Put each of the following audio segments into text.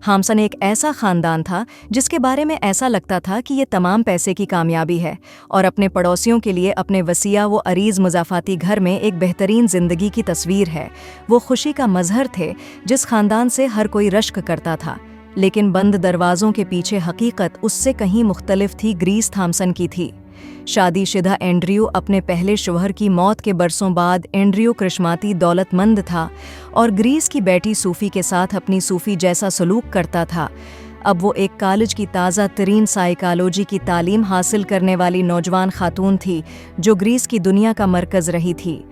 Thompson एक ऐसा खानदान था जिसके बारे में ऐसा लगता था कि ये तमाम पैसे की कामयाबी है और अपने पड़ोसियों के लिए अपने वसीया वो अरीज मुज़ाफ़ाती घर में एक बेहतरीन ज़िंदगी की तस्वीर है। वो खुशी का मज़हर थे जिस खानदान से हर कोई रश्क करता था। लेकिन बंद दरवाज़ों के पीछे हकीकत उससे कहीं मुख्तलिफ थी। ग्रीस थामसन की थी। शादीशुदा एंड्रयू अपने पहले शौहर की मौत के बरसों बाद एंड्रयू करिश्माती दौलतमंद था और ग्रीस की बेटी सूफी के साथ अपनी सूफी जैसा सलूक करता था। अब वो एक कॉलेज की ताज़ा तरीन साइकोलॉजी की तालीम हासिल करने वाली नौजवान खातून थी जो ग्रीस की दुनिया का मरकज़ रही थी।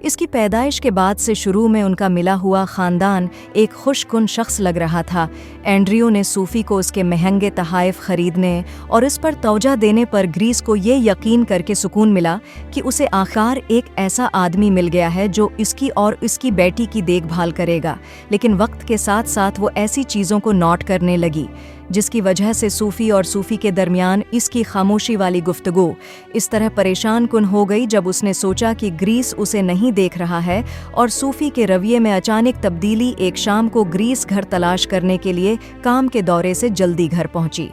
इसकी पैदाइश के बाद से शुरू में उनका मिला हुआ ख़ानदान एक खुशकुन शख्स लग रहा था। एंड्रयू ने सूफ़ी को उसके महंगे तहाइफ ख़रीदने और इस पर तवज्जो देने पर ग्रीस को ये यकीन करके सुकून मिला कि उसे आखिर एक ऐसा आदमी मिल गया है जो इसकी और इसकी बेटी की देखभाल करेगा। लेकिन वक्त के साथ साथ वो ऐसी चीज़ों को नोट करने लगी जिसकी वजह से सूफ़ी और सूफ़ी के दरमियान इसकी खामोशी वाली गुफ्तगू इस तरह परेशान कुन हो गई जब उसने सोचा कि ग्रीस उसे नहीं देख रहा है। और सूफ़ी के रवैये में अचानक तब्दीली एक शाम को ग्रीस घर तलाश करने के लिए काम के दौरे से जल्दी घर पहुंची।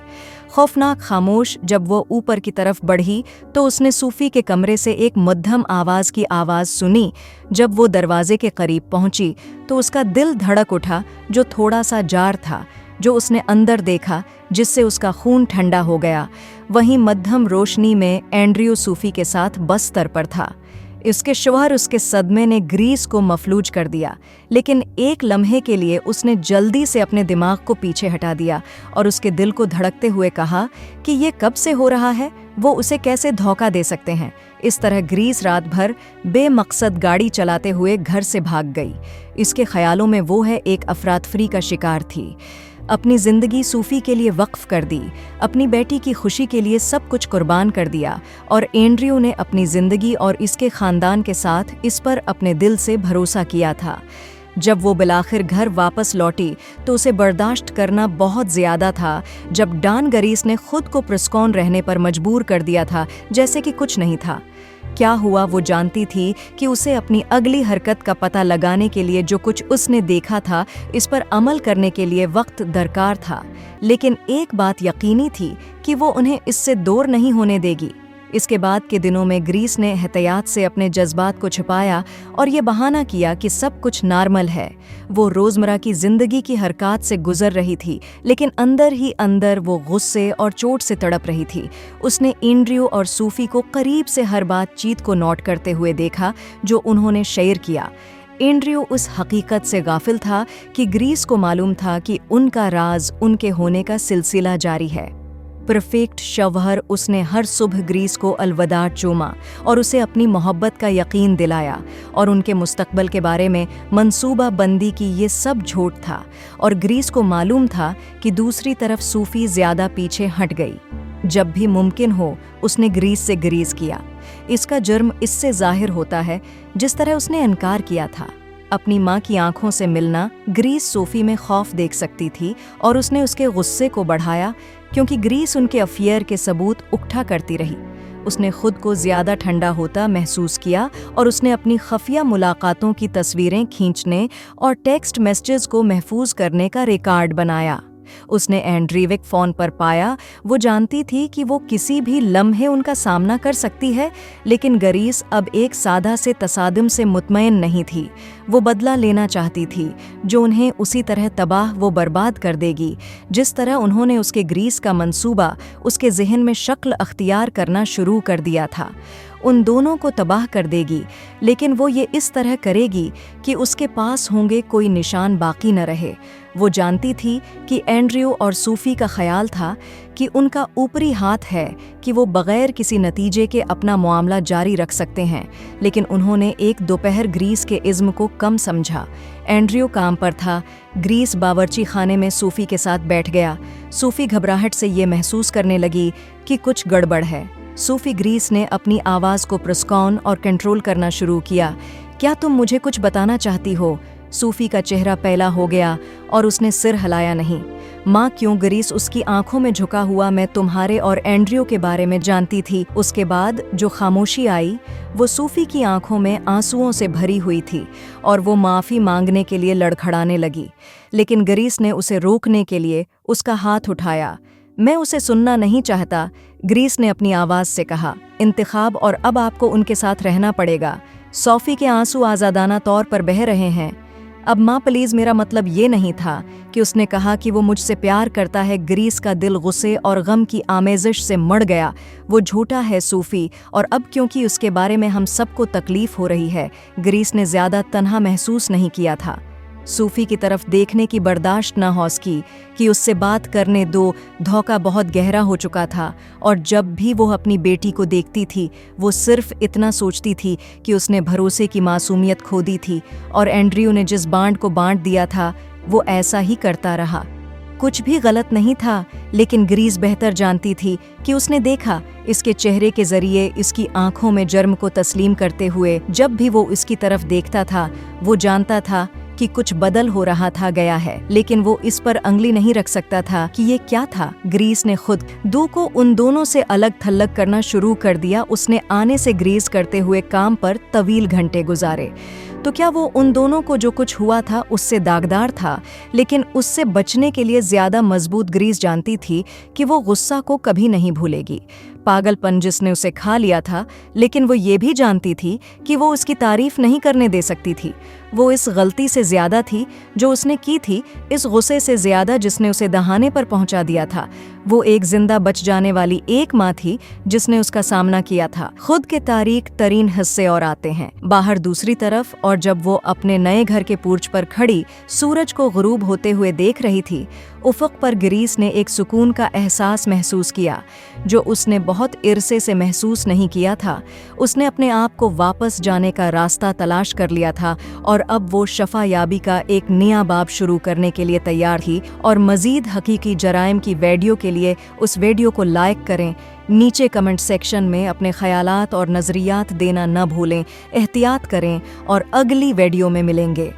खौफनाक खामोश जब वो ऊपर की तरफ बढ़ी तो उसने सूफ़ी के कमरे से एक मध्यम आवाज़ की आवाज़ सुनी। जब वो दरवाजे के करीब पहुंची तो उसका दिल धड़क उठा जो थोड़ा सा जार था। जो उसने अंदर देखा जिससे उसका खून ठंडा हो गया। वहीं मध्यम रोशनी में एंड्रयू सूफी के साथ बस्तर पर था। इसके शौहर उसके सदमे ने ग्रीस को मफलूज कर दिया, लेकिन एक लम्हे के लिए उसने जल्दी से अपने दिमाग को पीछे हटा दिया और उसके दिल को धड़कते हुए कहा कि ये कब से हो रहा है, वो उसे कैसे धोखा दे सकते हैं। इस तरह ग्रीस रात भर बेमकसद गाड़ी चलाते हुए घर से भाग गई। इसके ख्यालों में वो है एक अफरातफरी का शिकार थी। अपनी ज़िंदगी सूफ़ी के लिए वक्फ कर दी, अपनी बेटी की खुशी के लिए सब कुछ कुर्बान कर दिया और एंड्रयू ने अपनी ज़िंदगी और इसके ख़ानदान के साथ इस पर अपने दिल से भरोसा किया था। जब वो बिलाखिर घर वापस लौटी तो उसे बर्दाश्त करना बहुत ज़्यादा था। जब डॉन ग्रीस ने खुद को प्रिस्कॉन रहने पर मजबूर कर दिया था जैसे कि कुछ नहीं था। क्या हुआ वो जानती थी कि उसे अपनी अगली हरकत का पता लगाने के लिए जो कुछ उसने देखा था इस पर अमल करने के लिए वक्त दरकार था। लेकिन एक बात यकीनी थी कि वो उन्हें इससे दूर नहीं होने देगी। इसके बाद के दिनों में ग्रीस ने एहतियात से अपने जज्बात को छिपाया और ये बहाना किया कि सब कुछ नॉर्मल है। वो रोज़मर्रा की ज़िंदगी की हरकत से गुजर रही थी, लेकिन अंदर ही अंदर वो गुस्से और चोट से तड़प रही थी। उसने एंड्रयू और सूफ़ी को करीब से हर बातचीत को नोट करते हुए देखा जो उन्होंने शेयर किया। एंड्रयू उस हकीकत से गाफिल था कि ग्रीस को मालूम था कि उनका राज उनके होने का सिलसिला जारी है। परफेक्ट शौहर उसने हर सुबह ग्रीस को अलविदा चूमा और उसे अपनी मोहब्बत का यकीन दिलाया और उनके मुस्तकबल के बारे में मंसूबा बंदी की ये सब झूठ था। और ग्रीस को मालूम था कि दूसरी तरफ सूफ़ी ज़्यादा पीछे हट गई। जब भी मुमकिन हो उसने ग्रीस से ग्रीस किया। इसका जुर्म इससे जाहिर होता है जिस तरह उसने इनकार किया था। अपनी माँ की आंखों से मिलना ग्रीस सूफ़ी में खौफ देख सकती थी और उसने उसके गुस्से को बढ़ाया क्योंकि ग्रीस उनके अफेयर के सबूत उकट्ठा करती रही। उसने खुद को ज़्यादा ठंडा होता महसूस किया और उसने अपनी खफिया मुलाकातों की तस्वीरें खींचने और टेक्स्ट मैसेजेस को महफूज करने का रिकॉर्ड बनाया। उसने एंड्रीविक फ़ोन पर पाया। वो जानती थी कि वो किसी भी लम्हे उनका सामना कर सकती है, लेकिन ग्रीस अब एक सादा से तसादुम से मुतमईन नहीं थी। वो बदला लेना चाहती थी जो उन्हें उसी तरह तबाह व बर्बाद कर देगी जिस तरह उन्होंने उसके ग्रीस का मंसूबा उसके जहन में शक्ल अख्तियार करना शुरू कर दिया था। उन दोनों को तबाह कर देगी, लेकिन वो ये इस तरह करेगी कि उसके पास होंगे कोई निशान बाकी न रहे। वो जानती थी कि एंड्रयू और सूफ़ी का ख्याल था कि उनका ऊपरी हाथ है कि वो बग़ैर किसी नतीजे के अपना मामला जारी रख सकते हैं, लेकिन उन्होंने एक दोपहर ग्रीस के इज़्म को कम समझा। एंड्रयू काम पर था। ग्रीस बावर्ची खाने में सूफ़ी के साथ बैठ गया। सूफ़ी घबराहट से ये महसूस करने लगी कि कुछ गड़बड़ है। सूफ़ी ग्रीस ने अपनी आवाज़ को प्रिस्कॉन और कंट्रोल करना शुरू किया। क्या तुम मुझे कुछ बताना चाहती हो? सूफ़ी का चेहरा पहला हो गया और उसने सिर हिलाया नहीं। माँ क्यों ग्रीस उसकी आंखों में झुका हुआ मैं तुम्हारे और एंड्रयू के बारे में जानती थी। उसके बाद जो खामोशी आई वो सूफी की आंखों में आंसुओं से भरी हुई थी और वो माफ़ी मांगने के लिए लड़खड़ाने लगी, लेकिन ग्रीस ने उसे रोकने के लिए उसका हाथ उठाया। मैं उसे सुनना नहीं चाहता, ग्रीस ने अपनी आवाज़ से कहा। इंतखाब और अब आपको उनके साथ रहना पड़ेगा। सोफी के आंसू आज़ादाना तौर पर बह रहे हैं। अब माँ प्लीज़, मेरा मतलब ये नहीं था कि उसने कहा कि वो मुझसे प्यार करता है। ग्रीस का दिल गुस्से और गम की आमेज़िश से मढ़ गया। वो झूठा है सूफी, और अब क्योंकि उसके बारे में हम सबको तकलीफ़ हो रही है, ग्रीस ने ज़्यादा तन्हा महसूस नहीं किया था। सूफी की तरफ देखने की बर्दाश्त न हो सकी कि उससे बात करने दो। धोखा बहुत गहरा हो चुका था और जब भी वो अपनी बेटी को देखती थी वो सिर्फ इतना सोचती थी कि उसने भरोसे की मासूमियत खो दी थी और एंड्रयू ने जिस बांड को बांट दिया था वो ऐसा ही करता रहा। कुछ भी गलत नहीं था, लेकिन ग्रीस बेहतर जानती थी कि उसने देखा इसके चेहरे के जरिए, इसकी आंखों में जर्म को तस्लीम करते हुए। जब भी वो इसकी तरफ देखता था वो जानता था कि कुछ बदल हो रहा था, गया है, लेकिन वो इस पर अंगली नहीं रख सकता था कि ये क्या था। ग्रीस ने खुद दो को उन दोनों से अलग थलग करना शुरू कर दिया। उसने आने से ग्रीस करते हुए काम पर तवील घंटे गुजारे। तो क्या वो उन दोनों को जो कुछ हुआ था उससे दागदार था, लेकिन उससे बचने के लिए ज्यादा मजबूत ग्रीस जानती थी कि वो गुस्सा को कभी नहीं भूलेगी, पागलपन जिसने उसे खा लिया था, लेकिन वो ये भी जानती थी कि वो उसकी तारीफ नहीं करने दे सकती थी। वो इस गलती से ज्यादा थी जो उसने की थी, इस गुस्से से ज्यादा जिसने उसे दहाने पर पहुंचा दिया था। वो एक जिंदा बच जाने वाली एक माँ थी जिसने उसका सामना किया था। खुद के तारीख तरीन हिस्से और आते हैं बाहर दूसरी तरफ, और जब वो अपने नए घर के पूर्च पर खड़ी सूरज को गुरूब होते हुए देख रही थी, उफ़क़ पर ग्रीस ने एक सुकून का एहसास महसूस किया जो उसने बहुत इरसे से महसूस नहीं किया था। उसने अपने आप को वापस जाने का रास्ता तलाश कर लिया था और अब वो शफा याबी का एक नया बाब शुरू करने के लिए तैयार थी। और मज़ीद हकीकी जराइम की वीडियो के लिए उस वीडियो को लाइक करें, नीचे कमेंट सेक्शन में अपने ख्यालात और नज़रियात देना न भूलें। एहतियात करें और अगली वीडियो में मिलेंगे।